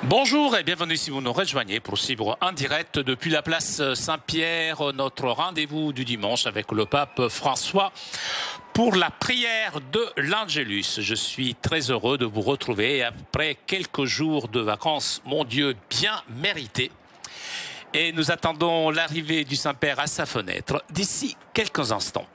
Bonjour et bienvenue si vous nous rejoignez pour suivre en direct depuis la place Saint-Pierre notre rendez-vous du dimanche avec le pape François pour la prière de l'Angélus. Je suis très heureux de vous retrouver après quelques jours de vacances, mon Dieu, bien méritées. Et nous attendons l'arrivée du Saint-Père à sa fenêtre d'ici quelques instants.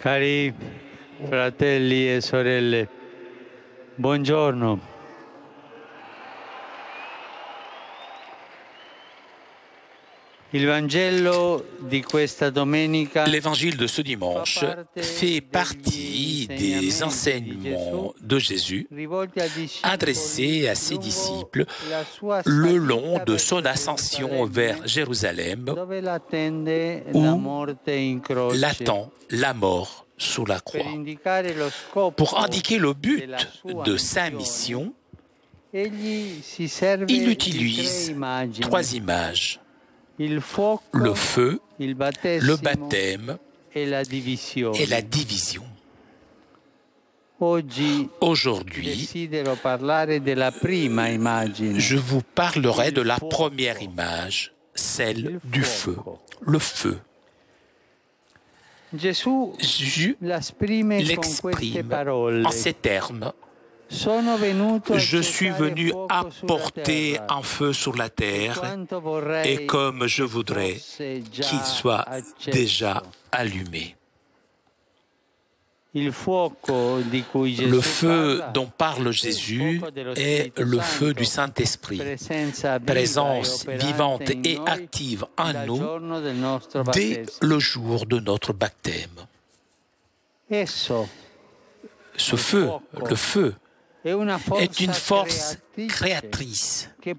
Cari fratelli e sorelle, buongiorno. Il Vangelo di questa domenica L'évangile de ce dimanche fait partie des enseignements de Jésus adressés à ses disciples le long de son ascension vers Jérusalem où l'attend la mort sous la croix. Pour indiquer le but de sa mission, il utilise trois images: le feu, le baptême et la division. Aujourd'hui, je vous parlerai de la première image, celle du feu, le feu. Jésus l'exprime en ces termes: je suis venu apporter un feu sur la terre et comme je voudrais qu'il soit déjà allumé. Le feu dont parle Jésus est le feu du Saint-Esprit, présence vivante et active en nous dès le jour de notre baptême. Ce feu, le feu, est une force créatrice qui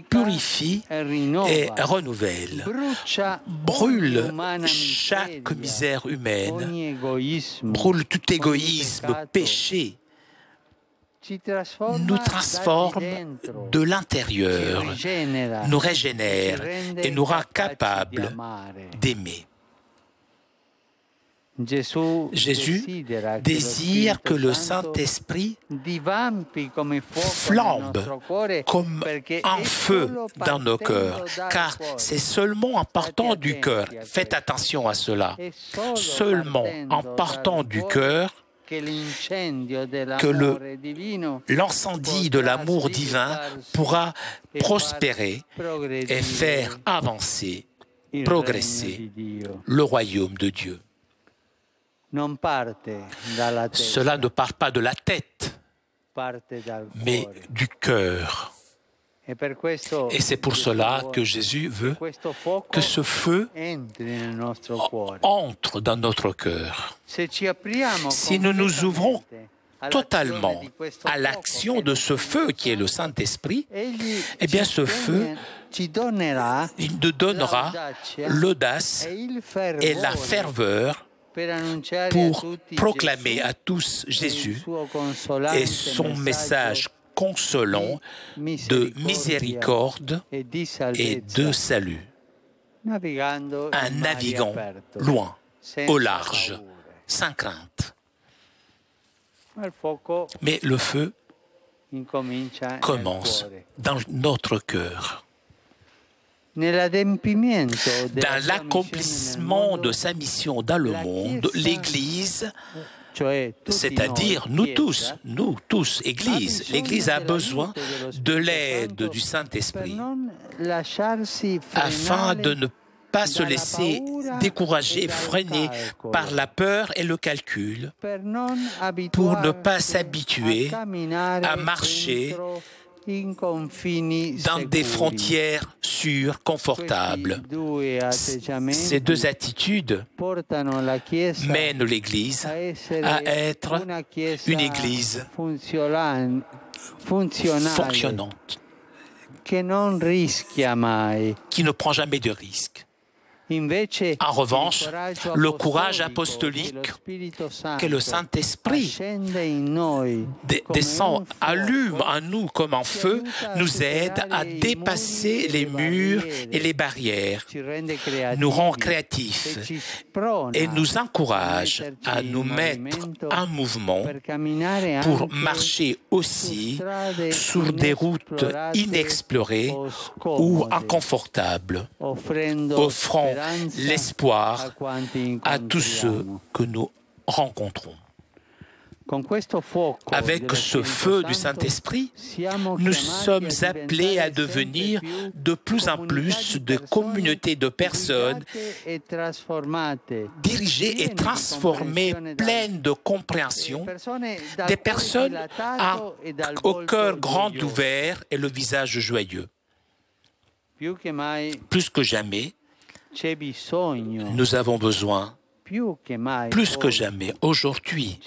purifie et renouvelle, brûle chaque misère humaine, brûle tout égoïsme, péché, nous transforme de l'intérieur, nous régénère et nous rend capables d'aimer. Jésus désire que le Saint-Esprit flambe comme un feu dans nos cœurs, car c'est seulement en partant du cœur, faites attention à cela, seulement en partant du cœur que l'incendie de l'amour divin pourra prospérer et faire avancer, progresser le royaume de Dieu. Cela ne part pas de la tête, mais du cœur. Et c'est pour cela que Jésus veut que ce feu entre dans notre cœur. Si nous nous ouvrons totalement à l'action de ce feu qui est le Saint-Esprit, eh bien ce feu il nous donnera l'audace et la ferveur pour proclamer à tous Jésus et son message consolant de miséricorde et de salut, en naviguant loin, au large, sans crainte. Mais le feu commence dans notre cœur. Dans l'accomplissement de sa mission dans le monde, l'Église, c'est-à-dire nous tous, Église. L'Église a besoin de l'aide du Saint-Esprit afin de ne pas se laisser décourager, freiner par la peur et le calcul, pour ne pas s'habituer à marcher dans des frontières sûres, confortables. Ces deux attitudes mènent l'Église à être une Église fonctionnante, qui ne prend jamais de risques. En revanche, le courage apostolique que le Saint-Esprit descend, allume en nous comme un feu, nous aide à dépasser les murs et les barrières, nous rend créatifs et nous encourage à nous mettre en mouvement pour marcher aussi sur des routes inexplorées ou inconfortables, offrant l'espoir à tous ceux que nous rencontrons. Avec ce feu du Saint-Esprit, nous sommes appelés à devenir de plus en plus de communautés de personnes dirigées et transformées, pleines de compréhension, des personnes au cœur grand ouvert et le visage joyeux. Plus que jamais, nous avons besoin, plus que jamais, aujourd'hui,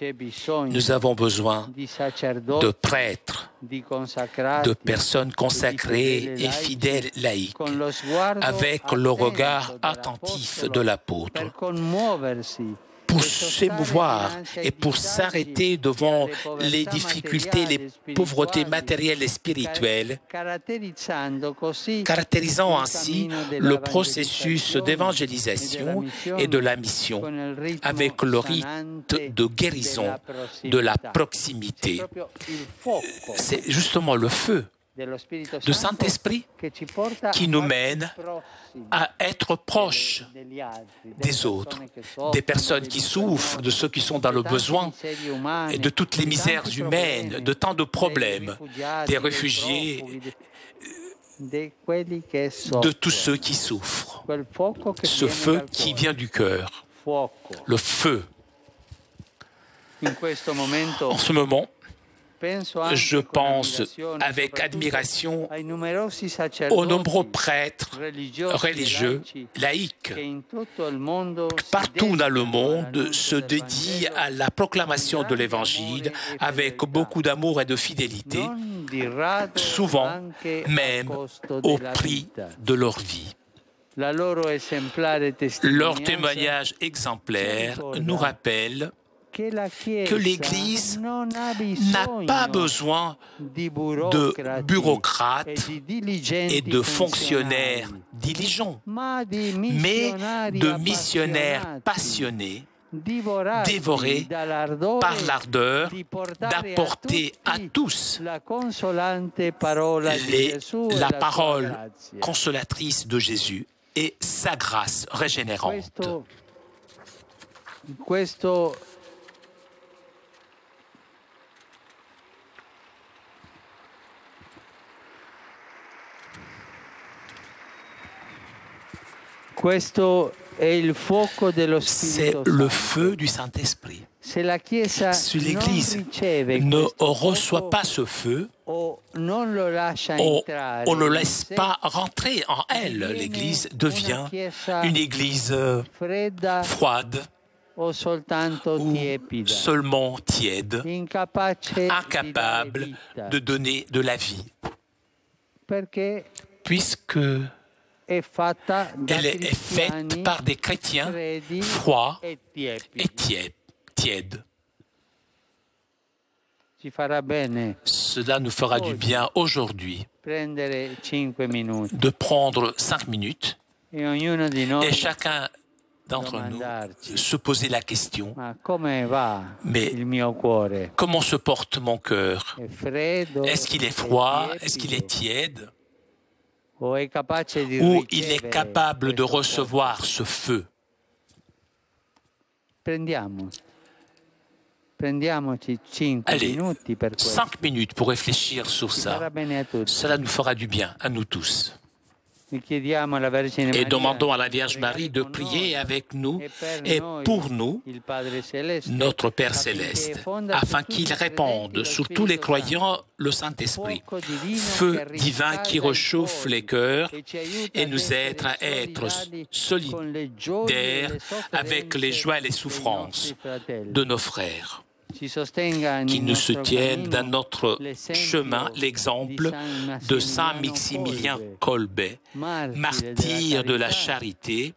nous avons besoin de prêtres, de personnes consacrées et fidèles laïques, avec le regard attentif de l'apôtre, pour s'émouvoir et pour s'arrêter devant les difficultés, les pauvretés matérielles et spirituelles, caractérisant ainsi le processus d'évangélisation et de la mission avec le rite de guérison de la proximité. C'est justement le feu du Saint-Esprit qui nous mène à être proches des autres, des personnes qui souffrent, de ceux qui sont dans le besoin, et de toutes les misères humaines, de tant de problèmes, des réfugiés, de tous ceux qui souffrent. Ce feu qui vient du cœur, le feu. En ce moment, je pense avec admiration aux nombreux prêtres religieux, laïcs, partout dans le monde se dédient à la proclamation de l'Évangile avec beaucoup d'amour et de fidélité, souvent même au prix de leur vie. Leur témoignage exemplaire nous rappelle que l'Église n'a pas besoin de bureaucrates et de fonctionnaires diligents, mais de missionnaires passionnés, dévorés par l'ardeur d'apporter à tous la parole consolatrice de Jésus et sa grâce régénérante. C'est le feu du Saint-Esprit. Si l'Église ne reçoit pas ce feu, on ne le laisse pas rentrer en elle. L'Église devient une Église froide ou seulement tiède, incapable de donner de la vie. Puisque elle est faite par des chrétiens froids et tièdes. Cela nous fera du bien aujourd'hui de prendre 5 minutes et chacun d'entre nous se poser la question, mais comment se porte mon cœur? Est-ce qu'il est froid? Est-ce qu'il est tiède? où il est capable de recevoir ce feu. Allez, 5 minutes pour réfléchir sur ça. Cela nous fera du bien à nous tous. Et demandons à la Vierge Marie de prier avec nous et pour nous, notre Père Céleste, afin qu'il répande sur tous les croyants le Saint-Esprit, feu divin qui réchauffe les cœurs et nous aide à être solidaires avec les joies et les souffrances de nos frères, qui nous soutiennent dans notre chemin l'exemple de Saint Maximilien Kolbe, martyr de la charité,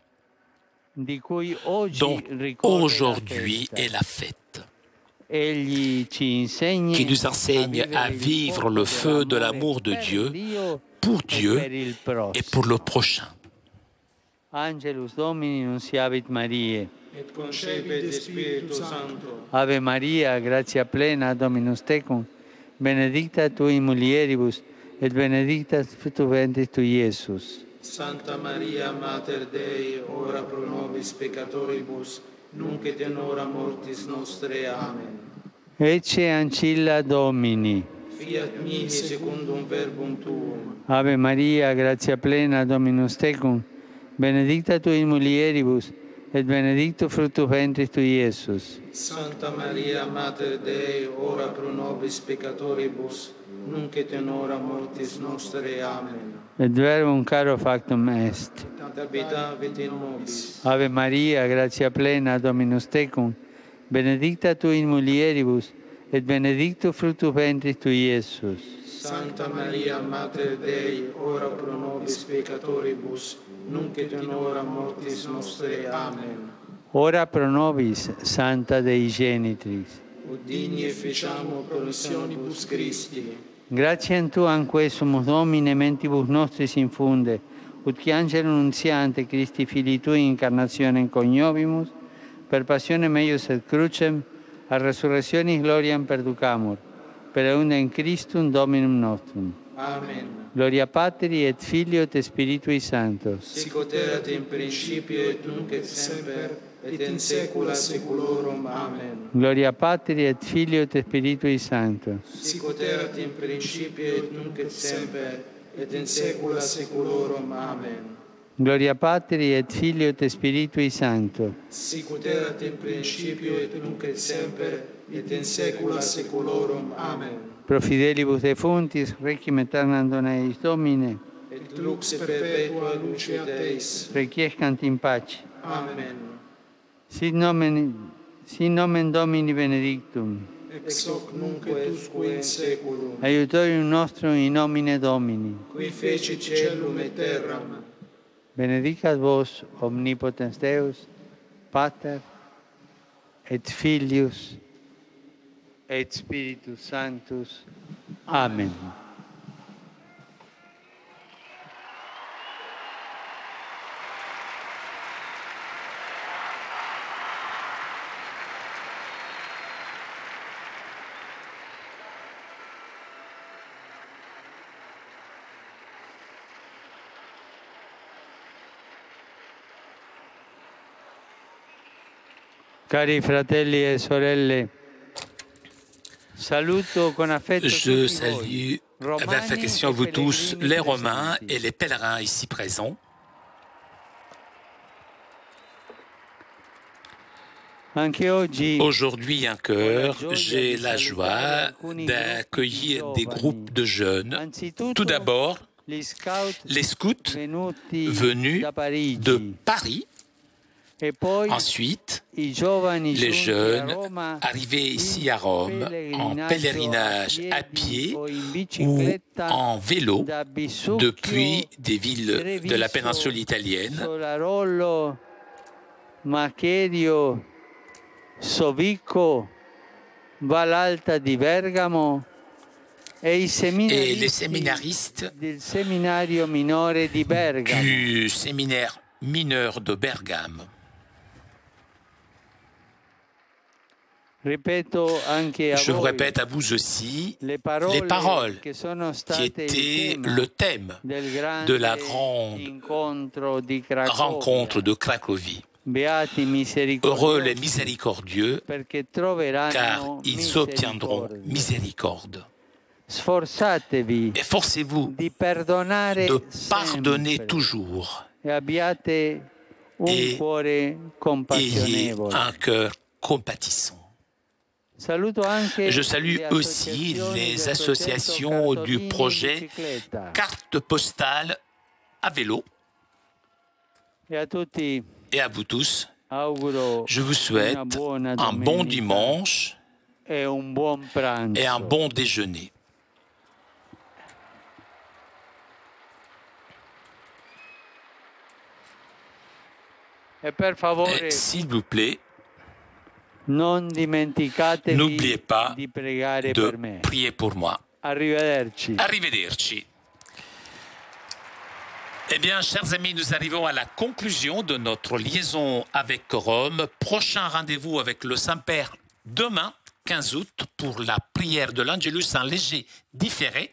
dont aujourd'hui est la fête, qui nous enseigne à vivre le feu de l'amour de Dieu pour Dieu et pour le prochain. Angelus Domini nunciavit Mariae. Et concepit Spiritu Sancto. Ave Maria, gratia plena, Dominus tecum, benedicta tui mulieribus, et benedictus fructus ventris tui, Iesus. Santa Maria, Mater Dei, ora pro nobis peccatoribus, nunc et in hora mortis nostre. Amen. Ecce ancilla Domini. Fiat mihi secundum verbum tuum. Ave Maria, gratia plena, Dominus tecum, benedicta tui mulieribus, et benedictus fructus ventris tui, Iesus. Santa Maria, Mater Dei, ora pro nobis peccatoribus, nunc et in hora mortis nostre. Amen. Et verbum caro factum est. Habitavit in nobis. Ave Maria, gratia plena, Dominus tecum, benedicta tui in mulieribus, et benedictus fructus ventris tui, Iesus. Santa Maria, Mater Dei, ora pro nobis peccatoribus, nunc et in hora mortis nostre. Amen. Ora pro nobis, Santa Dei Genitris. Ut digni efficiamo promissionibus Christi. Gratiam Tuam quesumus Domine mentibus nostris infunde, ut qui angelum nuntiante Christi Filii Tui incarnationem coniovimus, per passionem eius et crucem, a resurrectionis gloriam perducamur, per eundem Christum Dominum nostrum. Amen. Gloria Patri et Filio et Spiritui Sancto. Sic ut erat in principio et nunc et semper, et in saecula saeculorum. Amen. Gloria Patri et Filio et Spiritui Sancto. Sic ut erat in principio et nunc et semper, et in saecula saeculorum. Amen. Gloria Patri et Filio et Spiritui Sancto. Sic ut erat in principio et nunc et semper, et in saecula saeculorum. Amen. Pro fidelibus defunctis, requiem aeternam dona eis Domine, Et lux perpetua luce Deis. requiescant in pace. Amen. Sit nomen Domini benedictum. Ex hoc nunc et usque in saeculum. Aiutorium nostrum in nomine Domini. Qui fecit caelum et terram. Benedicat vos omnipotens Deus, Pater et Filius et Spiritus Sanctus. Amen. Cari fratelli e sorelle, saluto con affetto Je tutti voi, salue avec romani affection e vous tous, pellegrini les Romains presenti. et les pèlerins ici présents. Anche oggi Aujourd'hui encore, j'ai la joie d'accueillir des groupes de jeunes. anzitutto Tout d'abord, gli scout les scouts venuti venus da Parigi de Paris. e poi Ensuite, i giovani les giunti a jeunes Roma arrivés ici in à Rome en pèlerinage à pied o in ou bicicletta en vélo da Bisucchio, depuis des villes de la péninsule italienne, Solarollo, Macherio, Sovico, Valalta di Bergamo e i et les seminaristi séminaristes del seminario minore di Bergamo. du séminaire mineur de Bergame. Je vous répète à vous aussi les paroles qui étaient le thème de la grande rencontre de Cracovie. Heureux les miséricordieux, car ils obtiendront miséricorde. Efforcez-vous de pardonner toujours et ayez un cœur compatissant. Je salue aussi les associations du projet Carte postale à vélo. Et à vous tous, je vous souhaite un bon dimanche et un bon déjeuner. Et s'il vous plaît, n'oubliez pas de prier pour moi. Arrivederci. Eh bien, chers amis, nous arrivons à la conclusion de notre liaison avec Rome. Prochain rendez-vous avec le Saint-Père demain, 15 août, pour la prière de l'Angelus en léger différé.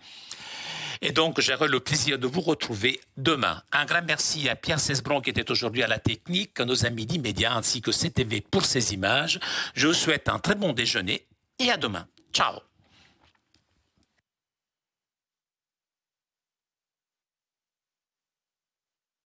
Et donc, j'aurai le plaisir de vous retrouver demain. Un grand merci à Pierre Cesbron qui était aujourd'hui à la technique, à nos amis d'Immédiat ainsi que CTV pour ces images. Je vous souhaite un très bon déjeuner et à demain. Ciao.